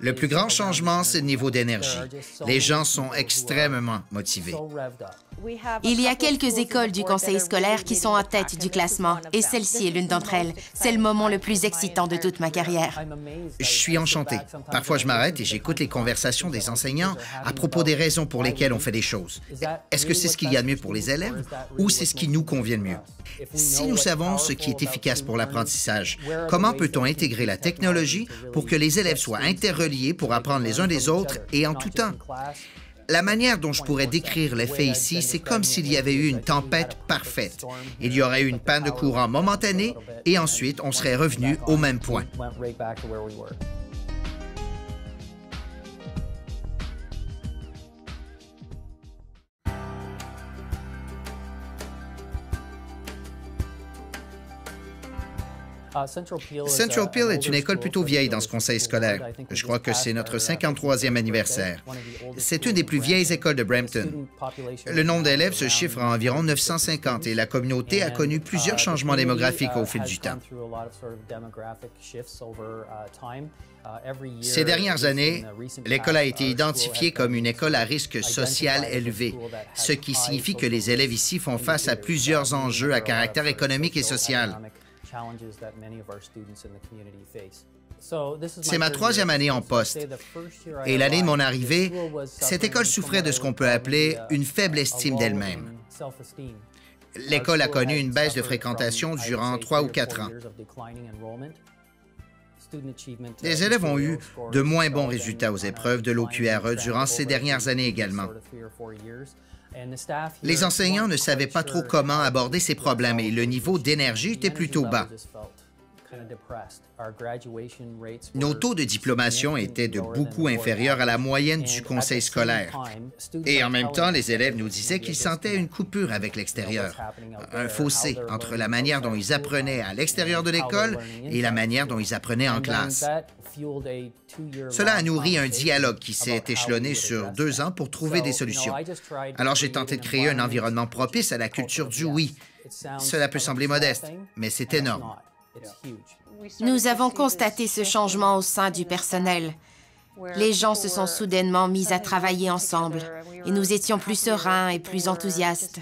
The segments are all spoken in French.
Le plus grand changement, c'est le niveau d'énergie. Les gens sont extrêmement motivés. Il y a quelques écoles du conseil scolaire qui sont en tête du classement, et celle-ci est l'une d'entre elles. C'est le moment le plus excitant de toute ma carrière. Je suis enchanté. Parfois, je m'arrête et j'écoute les conversations des enseignants à propos des raisons pour lesquelles on fait des choses. Est-ce que c'est ce qu'il y a de mieux pour les élèves ou c'est ce qui nous convient de mieux? Si nous savons ce qui est efficace pour l'apprentissage, comment peut-on intégrer la technologie pour que les élèves soient interreliés pour apprendre les uns des autres et en tout temps? La manière dont je pourrais décrire l'effet ici, c'est comme s'il y avait eu une tempête parfaite. Il y aurait eu une panne de courant momentanée et ensuite on serait revenu au même point. Central Peel est une école plutôt vieille dans ce conseil scolaire. Je crois que c'est notre 53e anniversaire. C'est une des plus vieilles écoles de Brampton. Le nombre d'élèves se chiffre à environ 950 et la communauté a connu plusieurs changements démographiques au fil du temps. Ces dernières années, l'école a été identifiée comme une école à risque social élevé, ce qui signifie que les élèves ici font face à plusieurs enjeux à caractère économique et social. C'est ma 3e année en poste. Et l'année de mon arrivée, cette école souffrait de ce qu'on peut appeler une faible estime d'elle-même. L'école a connu une baisse de fréquentation durant 3 ou 4 ans. Les élèves ont eu de moins bons résultats aux épreuves de l'OQRE durant ces dernières années également. Les enseignants ne savaient pas trop comment aborder ces problèmes et le niveau d'énergie était plutôt bas. Nos taux de diplomation étaient de beaucoup inférieurs à la moyenne du conseil scolaire. Et en même temps, les élèves nous disaient qu'ils sentaient une coupure avec l'extérieur, un fossé entre la manière dont ils apprenaient à l'extérieur de l'école et la manière dont ils apprenaient en classe. Cela a nourri un dialogue qui s'est échelonné sur 2 ans pour trouver des solutions. Alors j'ai tenté de créer un environnement propice à la culture du oui. Cela peut sembler modeste, mais c'est énorme. Nous avons constaté ce changement au sein du personnel. Les gens se sont soudainement mis à travailler ensemble et nous étions plus sereins et plus enthousiastes.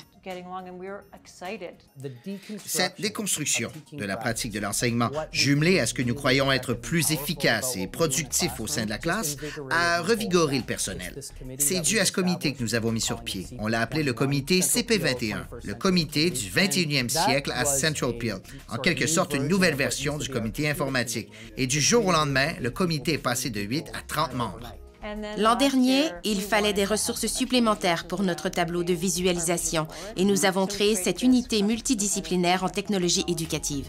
Cette déconstruction de la pratique de l'enseignement, jumelée à ce que nous croyons être plus efficace et productif au sein de la classe, a revigoré le personnel. C'est dû à ce comité que nous avons mis sur pied. On l'a appelé le comité CP21, le comité du 21e siècle à Central Peel, en quelque sorte une nouvelle version du comité informatique. Et du jour au lendemain, le comité est passé de 8 à 30 membres. L'an dernier, il fallait des ressources supplémentaires pour notre tableau de visualisation et nous avons créé cette unité multidisciplinaire en technologie éducative.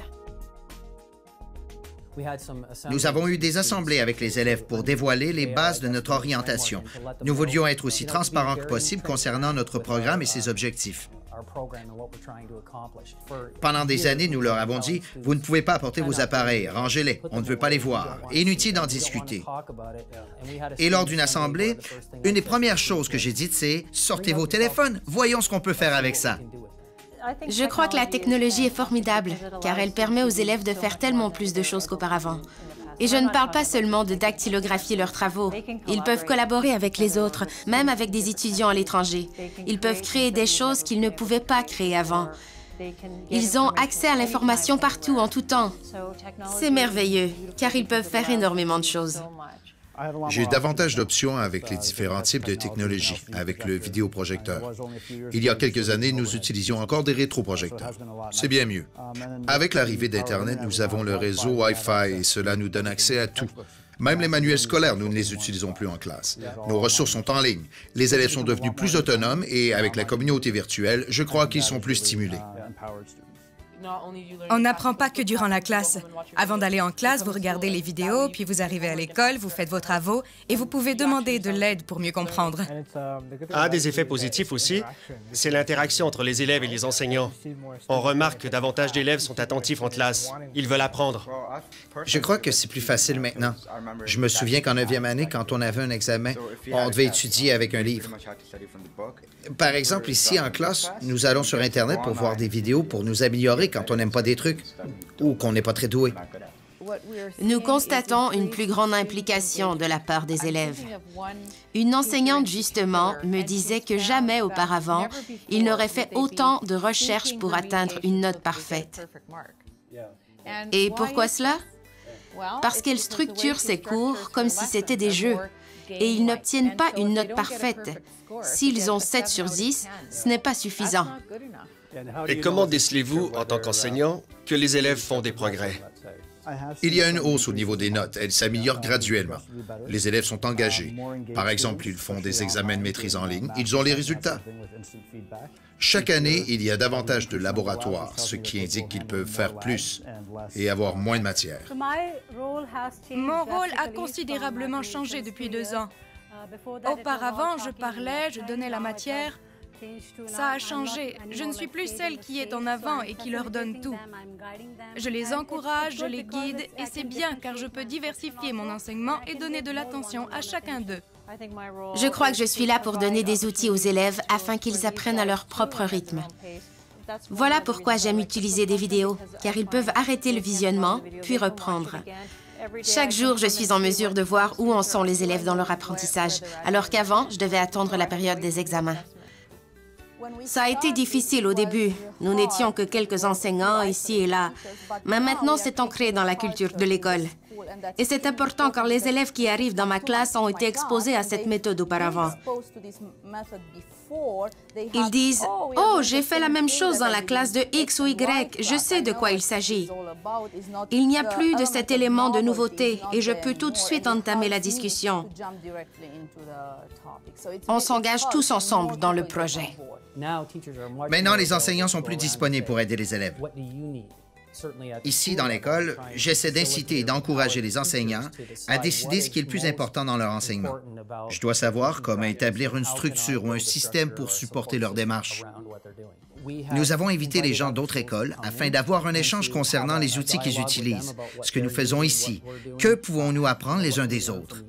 Nous avons eu des assemblées avec les élèves pour dévoiler les bases de notre orientation. Nous voulions être aussi transparents que possible concernant notre programme et ses objectifs. Pendant des années, nous leur avons dit, « Vous ne pouvez pas apporter vos appareils, rangez-les, on ne veut pas les voir. » Inutile d'en discuter. Et lors d'une assemblée, une des premières choses que j'ai dites, c'est, « Sortez vos téléphones, voyons ce qu'on peut faire avec ça. » Je crois que la technologie est formidable, car elle permet aux élèves de faire tellement plus de choses qu'auparavant. Et je ne parle pas seulement de dactylographier leurs travaux. Ils peuvent collaborer avec les autres, même avec des étudiants à l'étranger. Ils peuvent créer des choses qu'ils ne pouvaient pas créer avant. Ils ont accès à l'information partout, en tout temps. C'est merveilleux, car ils peuvent faire énormément de choses. J'ai davantage d'options avec les différents types de technologies, avec le vidéoprojecteur. Il y a quelques années, nous utilisions encore des rétroprojecteurs. C'est bien mieux. Avec l'arrivée d'Internet, nous avons le réseau Wi-Fi et cela nous donne accès à tout. Même les manuels scolaires, nous ne les utilisons plus en classe. Nos ressources sont en ligne. Les élèves sont devenus plus autonomes et avec la communauté virtuelle, je crois qu'ils sont plus stimulés. On n'apprend pas que durant la classe. Avant d'aller en classe, vous regardez les vidéos, puis vous arrivez à l'école, vous faites vos travaux et vous pouvez demander de l'aide pour mieux comprendre. Un des effets positifs aussi, c'est l'interaction entre les élèves et les enseignants. On remarque que davantage d'élèves sont attentifs en classe. Ils veulent apprendre. Je crois que c'est plus facile maintenant. Je me souviens qu'en 9e année, quand on avait un examen, on devait étudier avec un livre. Par exemple, ici, en classe, nous allons sur Internet pour voir des vidéos pour nous améliorer quand on n'aime pas des trucs ou qu'on n'est pas très doué. Nous constatons une plus grande implication de la part des élèves. Une enseignante, justement, me disait que jamais auparavant, il n'aurait fait autant de recherches pour atteindre une note parfaite. Et pourquoi cela? Parce qu'elle structure ses cours comme si c'était des jeux. Et ils n'obtiennent pas une note parfaite. S'ils ont 7 sur 10, ce n'est pas suffisant. Et comment décelez-vous, en tant qu'enseignant, que les élèves font des progrès? Il y a une hausse au niveau des notes. Elles s'améliorent graduellement. Les élèves sont engagés. Par exemple, ils font des examens de maîtrise en ligne. Ils ont les résultats. Chaque année, il y a davantage de laboratoires, ce qui indique qu'ils peuvent faire plus et avoir moins de matière. Mon rôle a considérablement changé depuis 2 ans. Auparavant, je parlais, je donnais la matière. Ça a changé. Je ne suis plus celle qui est en avant et qui leur donne tout. Je les encourage, je les guide, et c'est bien car je peux diversifier mon enseignement et donner de l'attention à chacun d'eux. Je crois que je suis là pour donner des outils aux élèves afin qu'ils apprennent à leur propre rythme. Voilà pourquoi j'aime utiliser des vidéos, car ils peuvent arrêter le visionnement, puis reprendre. Chaque jour, je suis en mesure de voir où en sont les élèves dans leur apprentissage, alors qu'avant, je devais attendre la période des examens. Ça a été difficile au début. Nous n'étions que quelques enseignants ici et là. Mais maintenant, c'est ancré dans la culture de l'école. Et c'est important car les élèves qui arrivent dans ma classe ont été exposés à cette méthode auparavant. Ils disent « Oh, j'ai fait la même chose dans la classe de X ou Y, je sais de quoi il s'agit. » Il n'y a plus de cet élément de nouveauté et je peux tout de suite entamer la discussion. On s'engage tous ensemble dans le projet. Maintenant, les enseignants sont plus disponibles pour aider les élèves. Ici, dans l'école, j'essaie d'inciter et d'encourager les enseignants à décider ce qui est le plus important dans leur enseignement. Je dois savoir comment établir une structure ou un système pour supporter leur démarche. Nous avons invité les gens d'autres écoles afin d'avoir un échange concernant les outils qu'ils utilisent, ce que nous faisons ici. Que pouvons-nous apprendre les uns des autres?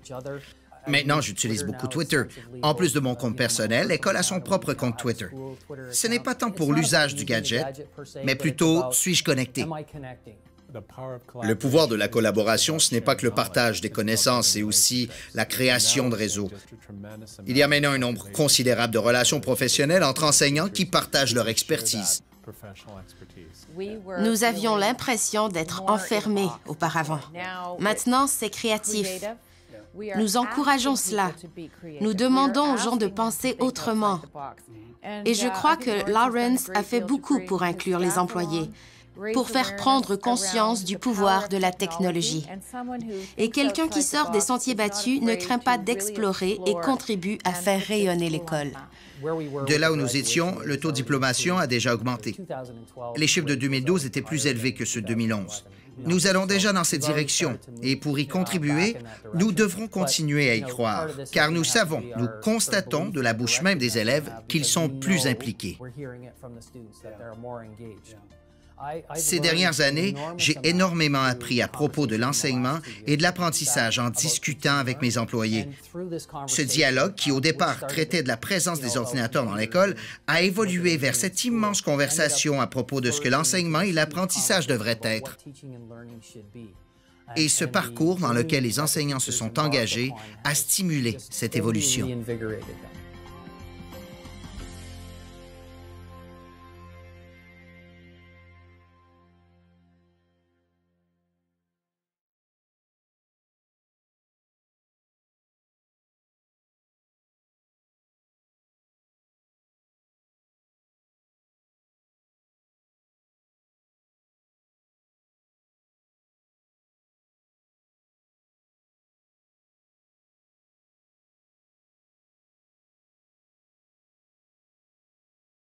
Maintenant, j'utilise beaucoup Twitter. En plus de mon compte personnel, l'école a son propre compte Twitter. Ce n'est pas tant pour l'usage du gadget, mais plutôt, suis-je connecté? Le pouvoir de la collaboration, ce n'est pas que le partage des connaissances, c'est aussi la création de réseaux. Il y a maintenant un nombre considérable de relations professionnelles entre enseignants qui partagent leur expertise. Nous avions l'impression d'être enfermés auparavant. Maintenant, c'est créatif. Nous encourageons cela. Nous demandons aux gens de penser autrement. Et je crois que Lawrence a fait beaucoup pour inclure les employés, pour faire prendre conscience du pouvoir de la technologie. Et quelqu'un qui sort des sentiers battus ne craint pas d'explorer et contribue à faire rayonner l'école. De là où nous étions, le taux de diplomation a déjà augmenté. Les chiffres de 2012 étaient plus élevés que ceux de 2011. Nous allons déjà dans cette direction et pour y contribuer, nous devrons continuer à y croire, car nous savons, nous constatons de la bouche même des élèves qu'ils sont plus impliqués. Ces dernières années, j'ai énormément appris à propos de l'enseignement et de l'apprentissage en discutant avec mes employés. Ce dialogue, qui au départ traitait de la présence des ordinateurs dans l'école, a évolué vers cette immense conversation à propos de ce que l'enseignement et l'apprentissage devraient être. Et ce parcours dans lequel les enseignants se sont engagés a stimulé cette évolution.